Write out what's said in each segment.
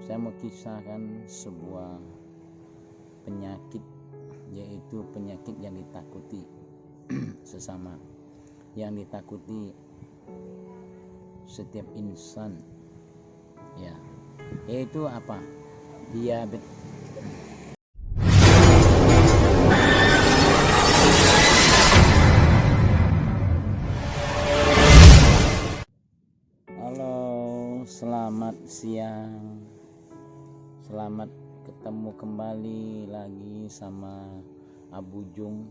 Saya mau kisahkan sebuah penyakit, yaitu penyakit yang ditakuti sesama, yang ditakuti setiap insan, ya, yaitu apa? Diabetes. Halo, selamat siang. Selamat ketemu kembali lagi sama Abu Jung.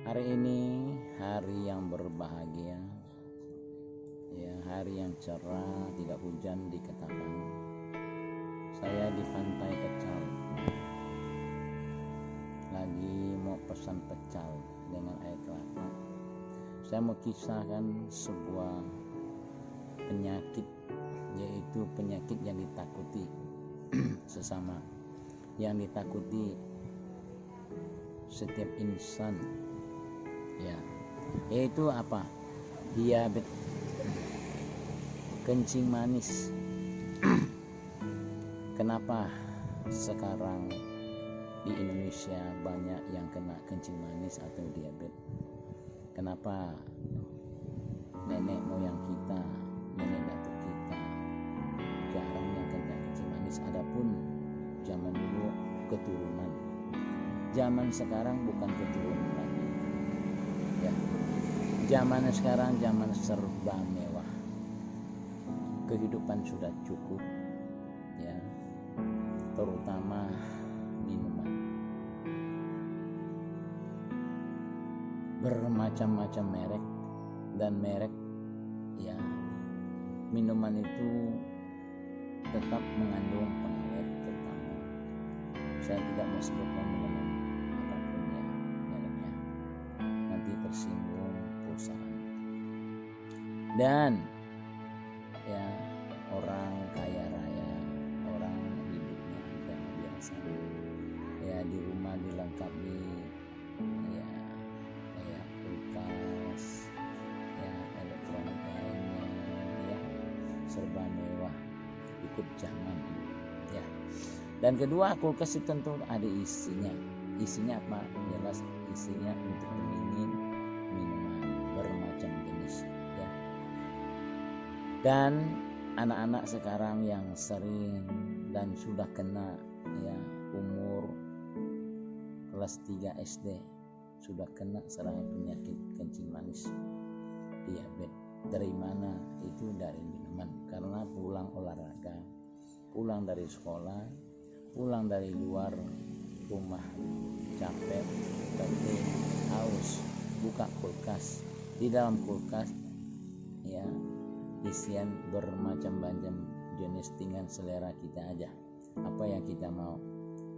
Hari ini hari yang berbahagia, ya, hari yang cerah, tidak hujan di Ketapang. Saya di Pantai Pecal, lagi mau pesan pecel dengan air kelapa. Saya mau kisahkan sebuah penyakit, yaitu penyakit yang ditakuti sesama, yang ditakuti setiap insan, ya, yaitu apa? Diabetes, kencing manis. Kenapa sekarang di Indonesia banyak yang kena kencing manis atau diabetes? Kenapa nenek moyang kita, nenek datuk kita jarang yang kena kencing manis? Adapun zaman dulu keturunan, zaman sekarang bukan keturunan lagi, ya. Zaman sekarang zaman serba mewah, kehidupan sudah cukup, ya, terutama minuman bermacam-macam merek, dan merek, ya, minuman itu tetap mengandung pengawet terutama. Saya tidak mau sebutkan minuman apapun, ya, mereknya, nanti tersinggung perusahaan. Dan ya, orang kaya raya, orang hidupnya agak biasa, ya, di rumah dilengkapi, ya, kayak kulkas, ya, elektronik lainnya, ya, serba mewah, ikut zaman, ya. Dan kedua, kulkas itu tentu ada isinya apa? Jelas isinya untuk pendingin minuman bermacam jenis, ya. Dan anak-anak sekarang yang sering dan sudah kena, ya, umur kelas 3 SD sudah kena serangan penyakit kencing manis, diabetes. Dari mana? Itu dari minuman. Karena pulang olahraga, pulang dari sekolah, pulang dari luar rumah, capek, letih, haus, buka kulkas. Di dalam kulkas, ya, isian bermacam-macam jenis dengan selera kita aja. Apa yang kita mau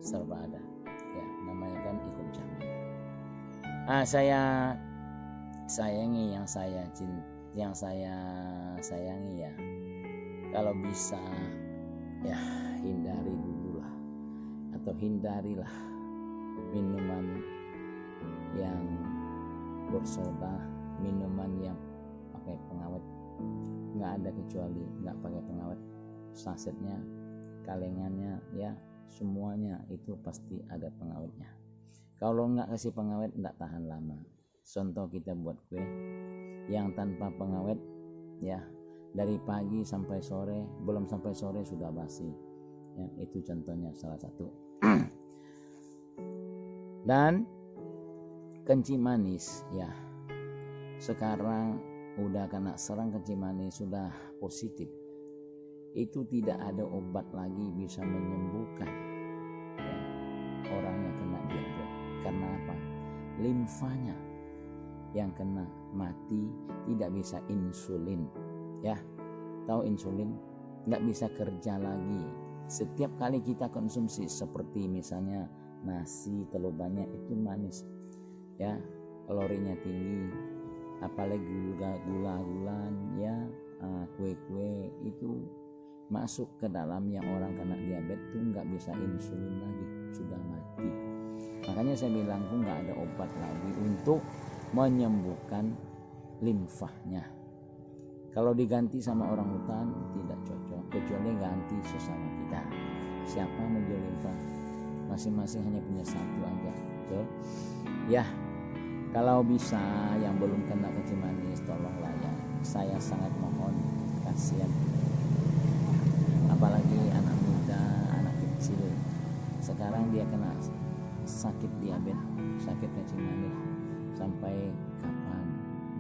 serba ada, ya, namanya kan ikut zaman. Saya sayangi yang saya sayangi, ya. Kalau bisa, ya, hindari dulu lah, atau hindarilah minuman yang bersoda, minuman yang pakai pengawet. Nggak ada kecuali nggak pakai pengawet, sasetnya, kalengannya, ya, semuanya itu pasti ada pengawetnya. Kalau nggak kasih pengawet nggak tahan lama. Contoh kita buat kue yang tanpa pengawet, ya, dari pagi sampai sore, belum sampai sore sudah basi, ya, itu contohnya salah satu. Dan kencing manis, ya, sekarang udah kena serang kencing manis, sudah positif, itu tidak ada obat lagi bisa menyembuhkan, ya, orang yang kena diabetes. Karena apa? Limfanya yang kena mati, tidak bisa insulin, ya, tahu insulin? Nggak bisa kerja lagi. Setiap kali kita konsumsi, seperti misalnya nasi, telur banyak, itu manis, ya, kalorinya tinggi, apalagi gula-gulaan, ya, kue-kue itu masuk ke dalam yang orang kena diabetes itu nggak bisa insulin lagi, sudah mati. Makanya saya bilang nggak ada obat lagi untuk menyembuhkan limfanya, Kalau diganti sama orang hutan tidak cocok, kecuali ganti sesama kita. Siapa menjolimkan? Masing-masing hanya punya satu aja, betul? Ya, kalau bisa yang belum kena kencing manis tolonglah ya. Saya sangat mohon, kasihan. Apalagi anak muda, anak kecil. Sekarang dia kena sakit diabetes, sakit kencing manis. Sampai kapan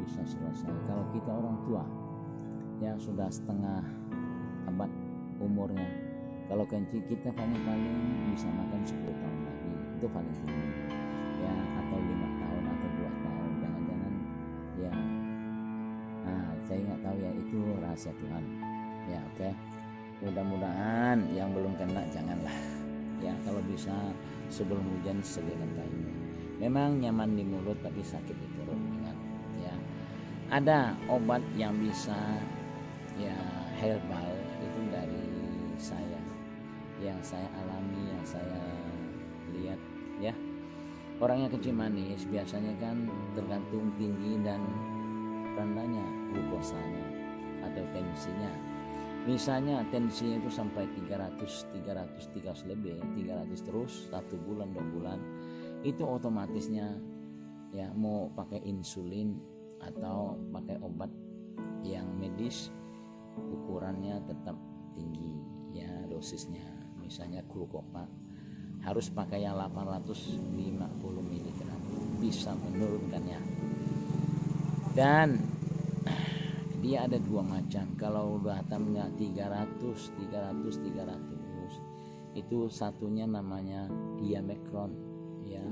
bisa selesai? Kalau kita orang tua yang sudah setengah abad umurnya, kalau kencing kita paling-paling bisa makan 10 tahun lagi, itu paling tinggi ya, atau 5 tahun atau 2 tahun, jangan-jangan ya. Saya nggak tahu ya, itu rahasia Tuhan ya. Oke, mudah-mudahan yang belum kena janganlah ya. Kalau bisa sebelum hujan sediakan kainnya. Memang nyaman di mulut tapi sakit di perut, ingat ya. Ada obat yang bisa ya, herbal, itu dari saya, yang saya alami, yang saya lihat ya. Orang yang kencing manis biasanya kan tergantung tinggi dan rendahnya glukosanya atau tensinya. Misalnya tensinya itu sampai 300 lebih, 300 terus 1 bulan 2 bulan, itu otomatisnya ya mau pakai insulin atau pakai obat yang medis, ukurannya tetap tinggi ya dosisnya. Misalnya glukopak harus pakai yang 850 mg, bisa menurunkannya. Dan dia ada 2 macam. Kalau udah tambah 300 itu satunya namanya Diamecron ya,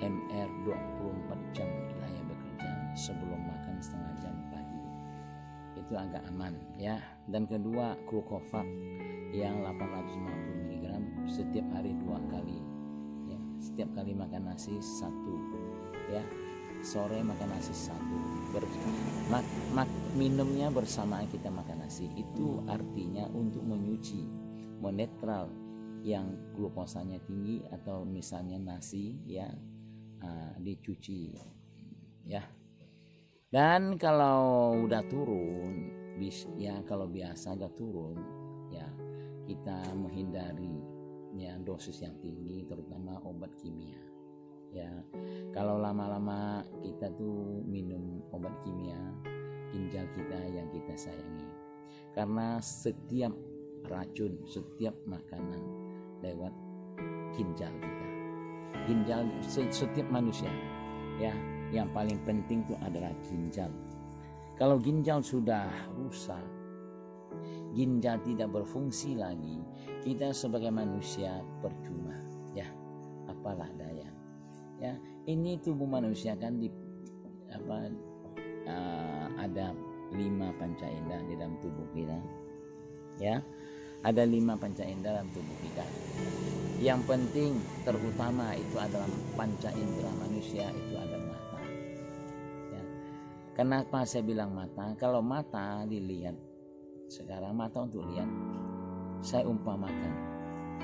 MR 24 jam layak bekerja sebelum makan setengah jam pagi, itu agak aman ya. Dan kedua Glucovac yang 850 mg setiap hari 2 kali ya. Setiap kali makan nasi 1 ya, sore makan nasi 1, minumnya bersamaan kita makan nasi. Itu artinya untuk menyuci, menetral yang glukosanya tinggi, atau misalnya nasi ya dicuci ya. Dan kalau udah turun ya, kalau biasa agak turun ya, kita menghindari ya dosis yang tinggi, terutama obat kimia ya. Kalau lama-lama kita tuh minum obat kimia, ginjal kita yang kita sayangi, karena setiap racun, setiap makanan lewat ginjal kita. Ginjal setiap manusia ya, yang paling penting itu adalah ginjal. Kalau ginjal sudah rusak, ginjal tidak berfungsi lagi, kita sebagai manusia percuma ya, apalah daya ya. Ini tubuh manusia kan ada 5 panca indera di dalam tubuh kita ya. Ada 5 panca indera dalam tubuh kita. Yang penting terutama itu adalah panca indera manusia, itu ada mata ya. Kenapa saya bilang mata? Kalau mata dilihat sekarang, mata untuk lihat, saya umpamakan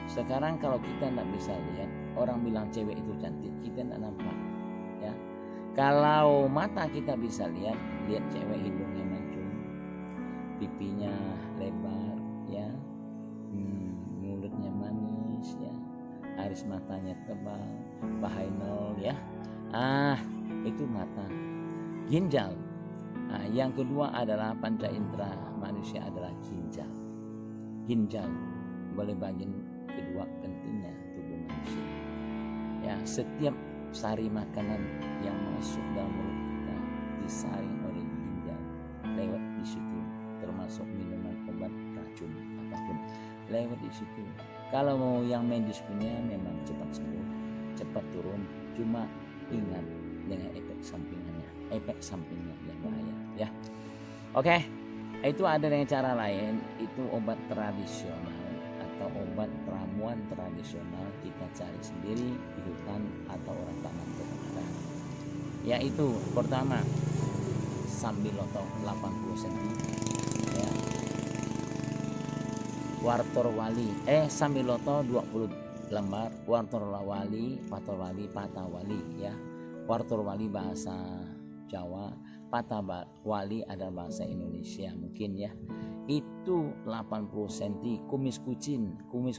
sekarang kalau kita tidak bisa lihat, orang bilang cewek itu cantik, kita tidak nampak ya. Kalau mata kita bisa lihat cewek hidungnya mancung, pipinya lebar ya, mulutnya manis ya, alis matanya tebal, vaginal ya. Itu mata. Ginjal. Yang kedua adalah panca indera manusia adalah ginjal. Ginjal boleh bagian kedua pentingnya tubuh manusia ya. Setiap sari makanan yang masuk dalam mulut kita disaring oleh ginjal lewat di situ, termasuk minuman, obat, racun apapun lewat di situ. Kalau mau yang medis punya memang cepat sembuh, cepat turun, cuma ingat dengan efek sampingnya yang bahaya ya. Oke, itu ada dengan cara lain, itu obat tradisional atau obat ramuan tradisional kita cari sendiri di hutan atau orang tanam tetangga. Yaitu pertama sambiloto 80 cm ya, wartor-wali sambiloto 20 lembar, wartor-wali, patawali ya. Wartor-wali bahasa Jawa, patah wali adalah bahasa Indonesia mungkin ya. Itu 80 cm. Kumis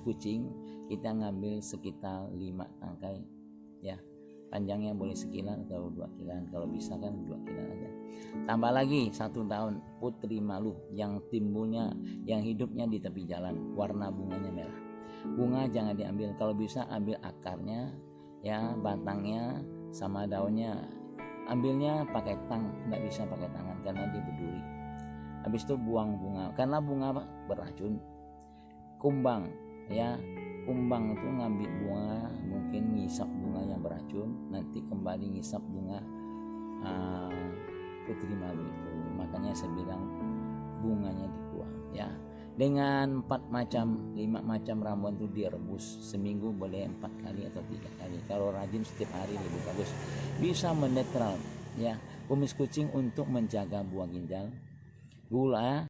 kucing kita ngambil sekitar 5 tangkai ya. Panjangnya boleh sekilan atau 2 kilan, kalau bisa kan 2 kilan aja. Tambah lagi 1 tahun putri malu yang timbulnya, yang hidupnya di tepi jalan, warna bunganya merah. Bunga jangan diambil, kalau bisa ambil akarnya ya, batangnya sama daunnya. Ambilnya pakai tang, nggak bisa pakai tangan karena dia berduri. Habis itu buang bunga, karena bunga beracun. Kumbang ya, kumbang itu ngambil bunga, mungkin ngisap bunga yang beracun, nanti kembali ngisap bunga putri malu itu. Makanya saya bilang bunganya dibuang ya. Dengan 5 macam ramuan itu direbus seminggu, boleh 4 kali atau 3 kali. Kalau rajin setiap hari lebih bagus, bisa menetral ya kumis kucing untuk menjaga buah ginjal, gula